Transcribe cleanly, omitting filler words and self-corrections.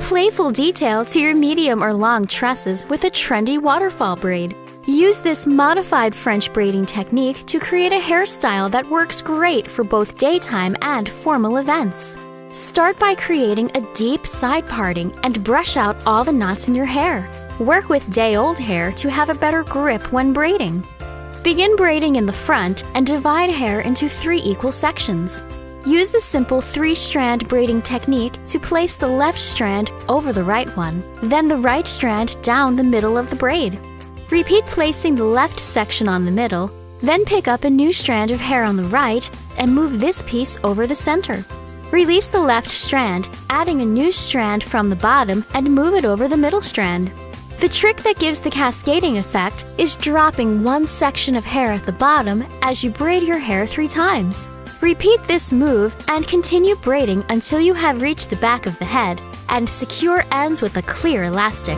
playful detail to your medium or long tresses with a trendy waterfall braid. Use this modified French braiding technique to create a hairstyle that works great for both daytime and formal events. Start by creating a deep side parting and brush out all the knots in your hair. Work with day-old hair to have a better grip when braiding. Begin braiding in the front and divide hair into 3 equal sections. Use the simple 3-strand braiding technique to place the left strand over the right one, then the right strand down the middle of the braid. Repeat placing the left section on the middle, then pick up a new strand of hair on the right and move this piece over the center. Release the left strand, adding a new strand from the bottom and move it over the middle strand. The trick that gives the cascading effect is dropping one section of hair at the bottom as you braid your hair 3 times. Repeat this move and continue braiding until you have reached the back of the head and secure ends with a clear elastic.